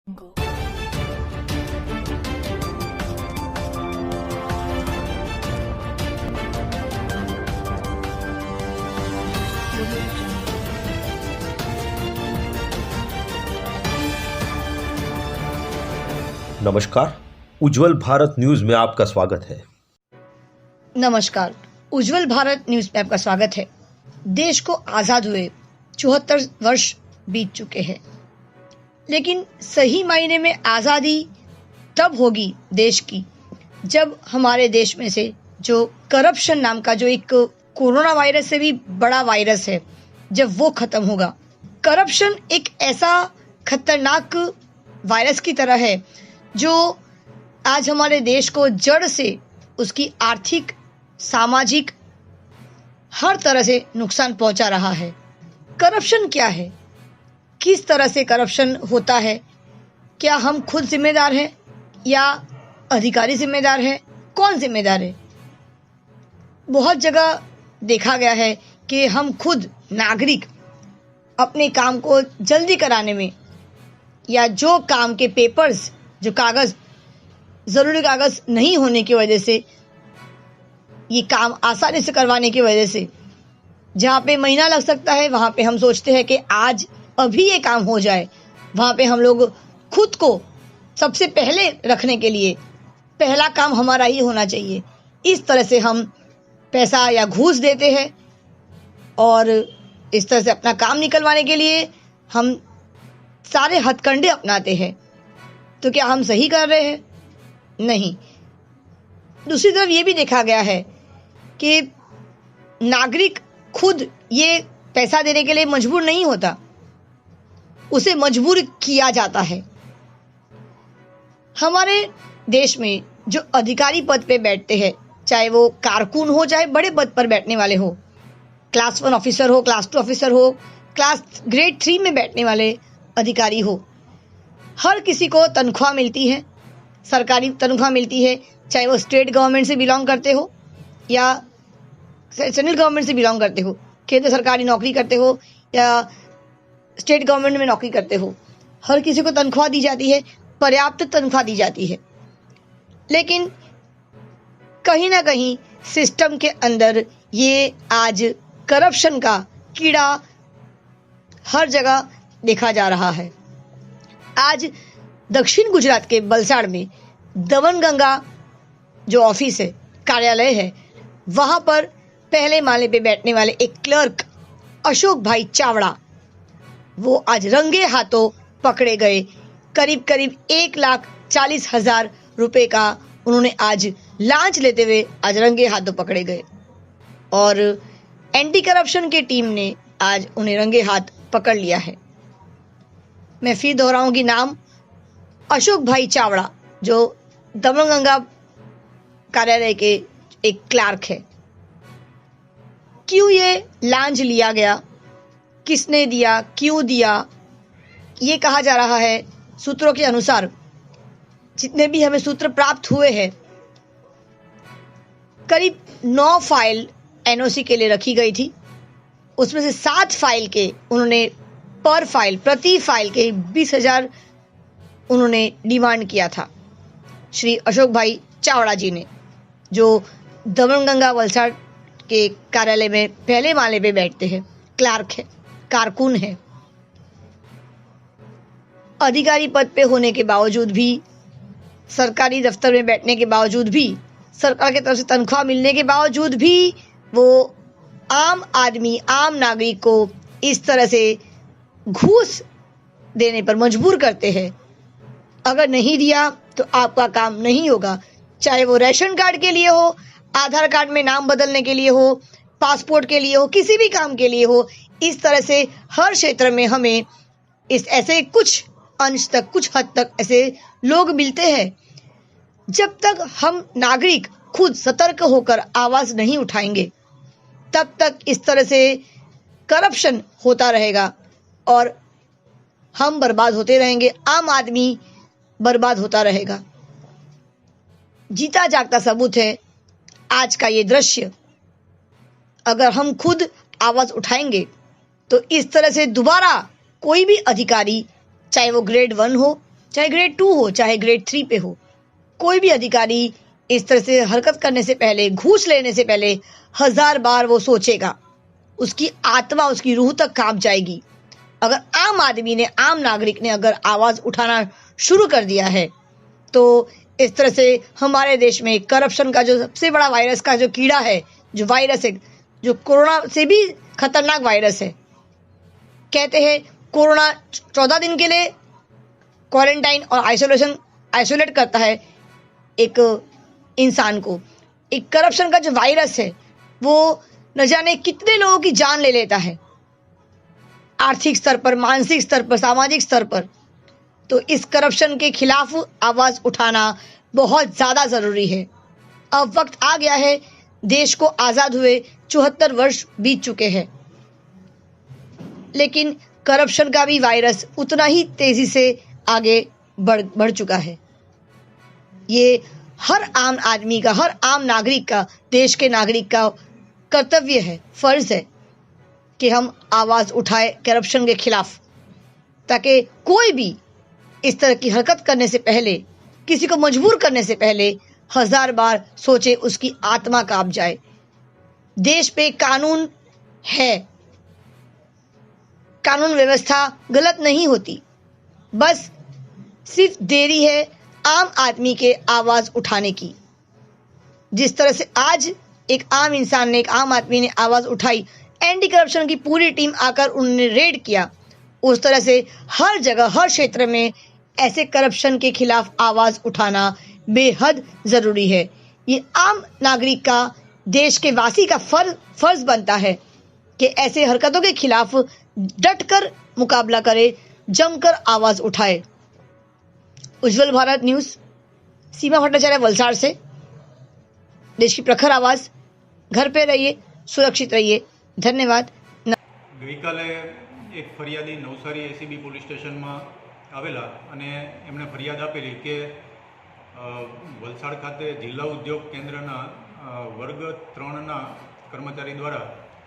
Jungle. नमस्कार, उज्जवल Bharat news में आपका स्वागत है। नमस्कार, उज्जवल भारत न्यूज में आपका स्वागत है। देश को आजाद हुए 74 वर्ष बीत चुके हैं, लेकिन सही मायने में आजादी तब होगी देश की जब हमारे देश में से जो करप्शन नाम का जो एक कोरोना वायरस से भी बड़ा वायरस है, जब वो खत्म होगा। करप्शन एक ऐसा खतरनाक वायरस की तरह है जो आज हमारे देश को जड़ से उसकी आर्थिक, सामाजिक हर तरह से नुकसान पहुंचा रहा है। करप्शन क्या है? किस तरह से करप्शन होता है? क्या हम खुद जिम्मेदार हैं या अधिकारी जिम्मेदार है? कौन जिम्मेदार है? बहुत जगह देखा गया है कि हम खुद नागरिक अपने काम को जल्दी कराने में या जो काम के पेपर्स, जो कागज, जरूरी कागज नहीं होने की वजह से, ये काम आसानी से करवाने की वजह से जहाँ पे महीना लग सकता है, वहाँ पे हम सोचते हैं कि आज अभी ये काम हो जाए। वहाँ पे हम लोग खुद को सबसे पहले रखने के लिए पहला काम हमारा ही होना चाहिए। इस तरह से हम पैसा या घूस देते हैं और इस तरह से अपना काम निकलवाने के लिए हम सारे हथकंडे अपनाते हैं। तो क्या हम सही कर रहे हैं? नहीं। दूसरी तरफ ये भी देखा गया है कि नागरिक खुद ये पैसा देने के लिए मजबूर नहीं होता, उसे मजबूर किया जाता है। हमारे देश में जो अधिकारी पद पे बैठते हैं, चाहे वो कारकुन हो, चाहे बड़े पद पर बैठने वाले हो, क्लास 1 ऑफिसर हो, क्लास 2 ऑफिसर हो, क्लास ग्रेड 3 में बैठने वाले अधिकारी हो, हर किसी को तनख्वाह मिलती है, सरकारी तनख्वाह मिलती है। चाहे वो स्टेट गवर्नमेंट से बिलोंग करते हो या सेंट्रल गवर्नमेंट से बिलोंग करते हो, केंद्र सरकारी नौकरी करते हो या स्टेट गवर्नमेंट में नौकरी करते हो, हर किसी को तनख्वाह दी जाती है, पर्याप्त तनख्वाह दी जाती है। लेकिन कहीं ना कहीं सिस्टम के अंदर ये आज करप्शन का कीड़ा हर जगह देखा जा रहा है। आज दक्षिण गुजरात के वलसाड़ में दमनगंगा जो ऑफिस है, कार्यालय है, वहां पर पहले माले पे बैठने वाले एक क्लर्क अशोक भाई चावड़ा, वो आज रंगे हाथों पकड़े गए। करीब करीब 1,40,000 रुपए का उन्होंने आज लांच लेते हुए आज रंगे हाथों पकड़े गए और एंटी करप्शन की टीम ने आज उन्हें रंगे हाथ पकड़ लिया है। मैं फिर दोहराऊंगी नाम, अशोक भाई चावड़ा, जो दमनगंगा कार्यालय के एक क्लार्क है। क्यों ये लांच लिया गया, किसने दिया, क्यों दिया, ये कहा जा रहा है। सूत्रों के अनुसार, जितने भी हमें सूत्र प्राप्त हुए हैं, करीब 9 फाइल एनओसी के लिए रखी गई थी। उसमें से 7 फाइल के उन्होंने पर फाइल, प्रति फाइल के 20,000 उन्होंने डिमांड किया था। श्री अशोक भाई चावड़ा जी ने, जो दमनगंगा वलसाड़ के कार्यालय में पहले माले पे बैठते हैं, क्लार्क है, कारकुन है। अधिकारी पद पे होने के बावजूद भी, सरकारी दफ्तर में बैठने के बावजूद भी, सरकार की तरफ से तनख्वाह मिलने के बावजूद भी वो आम आदमी, आम नागरिक को इस तरह से घूस देने पर मजबूर करते हैं। अगर नहीं दिया तो आपका काम नहीं होगा, चाहे वो रेशन कार्ड के लिए हो, आधार कार्ड में नाम बदलने के लिए हो, पासपोर्ट के लिए हो, किसी भी काम के लिए हो। इस तरह से हर क्षेत्र में हमें इस ऐसे कुछ अंश तक, कुछ हद तक ऐसे लोग मिलते हैं। जब तक हम नागरिक खुद सतर्क होकर आवाज नहीं उठाएंगे, तब तक इस तरह से करप्शन होता रहेगा और हम बर्बाद होते रहेंगे, आम आदमी बर्बाद होता रहेगा। जीता जागता सबूत है आज का ये दृश्य। अगर हम खुद आवाज उठाएंगे तो इस तरह से दोबारा कोई भी अधिकारी, चाहे वो ग्रेड 1 हो, चाहे ग्रेड 2 हो चाहे ग्रेड 3 पे हो, कोई भी अधिकारी इस तरह से हरकत करने से पहले, घूस लेने से पहले 1000 बार वो सोचेगा। उसकी आत्मा, उसकी रूह तक कांप जाएगी। अगर आम आदमी ने, आम नागरिक ने अगर आवाज उठाना शुरू कर दिया है, तो इस तरह से हमारे देश में करप्शन का जो सबसे बड़ा वायरस का जो कीड़ा है, जो वायरस है, जो कोरोना से भी खतरनाक वायरस है। कहते हैं कोरोना 14 दिन के लिए क्वारंटाइन और आइसोलेट करता है एक इंसान को। एक करप्शन का जो वायरस है वो न जाने कितने लोगों की जान ले लेता है, आर्थिक स्तर पर, मानसिक स्तर पर, सामाजिक स्तर पर। तो इस करप्शन के खिलाफ आवाज उठाना बहुत ज्यादा जरूरी है। अब वक्त आ गया है, देश को आजाद हुए 74 वर्ष बीत चुके हैं, लेकिन करप्शन का भी वायरस उतना ही तेजी से आगे बढ़ चुका है। ये हर आम आदमी का, हर आम नागरिक का, देश के नागरिक का कर्तव्य है, फर्ज है कि हम आवाज उठाए करप्शन के खिलाफ, ताकि कोई भी इस तरह की हरकत करने से पहले, किसी को मजबूर करने से पहले 1000 बार सोचे, उसकी आत्मा कांप जाए। देश पे कानून है, कानून व्यवस्था गलत नहीं होती, बस सिर्फ देरी है आम आदमी के आवाज उठाने की। जिस तरह से आज एक आम इंसान ने, एक आम आदमी ने आवाज उठाई, एंटी करप्शन की पूरी टीम आकर उन्होंने रेड किया, उस तरह से हर जगह, हर क्षेत्र में ऐसे करप्शन के खिलाफ आवाज उठाना बेहद जरूरी है। ये आम नागरिक का, देश के वासी का फर्ज बनता है कि ऐसे हरकतों के खिलाफ डटकर मुकाबला करे, जमकर आवाज उठाए। उज्जवल भारत न्यूज, सीमा भट्टाचार्य, वलसाड़ से। देश की प्रखर आवाज। घर पे रहिए, सुरक्षित रहिए। धन्यवाद। ગઈકાલે એક ફરિયાદી નવસારી એસીબી પોલીસ સ્ટેશનમાં આવેલા અને એમણે ફરિયાદ આપેલી કે વલસાડ ખાતે જિલ્લા ઉદ્યોગ કેન્દ્રના વર્ગ 3ના કર્મચારી દ્વારા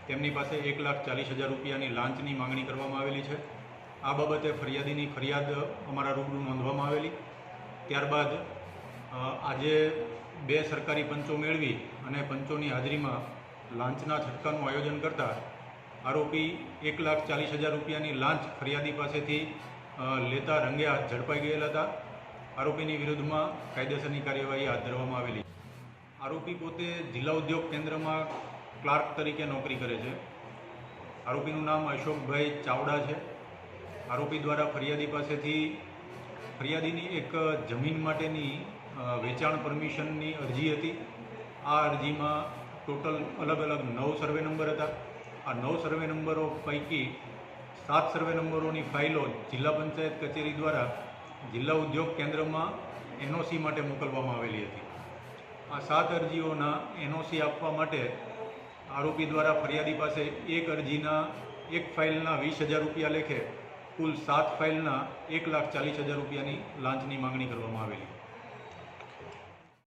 તેમની પાસે 1,40,000 રૂપિયાની લાંચની માગણી કરવામાં આવેલી છે। આ બાબતે ફરિયાદીની ફરિયાદ અમારા રૂબરૂ નોંધવામાં આવેલી। ત્યારબાદ આજે 2 સરકારી પંચો મેળવી અને પંચોની હાજરીમાં લાંચના છટકાનું આયોજન કરતા આરોપી 1,40,000 રૂપિયાની લાંચ ફરિયાદી પાસેથી લેતા રંગે હાથ ઝડપાઈ ગયેલા હતા। આરોપીની વિરુદ્ધમાં કાયદેસરની કાર્યવાહી હાથ ધરવામાં આવેલી। આરોપી પોતે જિલ્લા ઉદ્યોગ કેન્દ્રમાં ક્લાર્ક તરીકે નોકરી કરે છે। આરોપીનું નામ અશોકભાઈ ચાવડા છે। આરોપી દ્વારા ફરિયાદી પાસેથી ફરિયાદીની એક જમીન માટેની વેચાણ પરમિશનની અરજી હતી। આ અરજીમાં ટોટલ અલગ અલગ 9 સર્વે નંબર હતા। આ 9 સર્વે નંબરો પૈકી 7 સર્વે નંબરોની ફાઇલો જિલ્લા પંચાયત કચેરી દ્વારા જિલ્લા ઉદ્યોગ કેન્દ્રમાં એનઓસી માટે મોકલવામાં આવેલી હતી। આ 7 અરજીઓના એનઓસી આપવા માટે આરોપી દ્વારા ફરિયાદી પાસે એક અરજીના એક ફાઇલના 20,000 રૂપિયા લેખે કુલ 7 ફાઇલના 1,40,000 રૂપિયાની લાંચની માગણી કરવામાં આવેલી।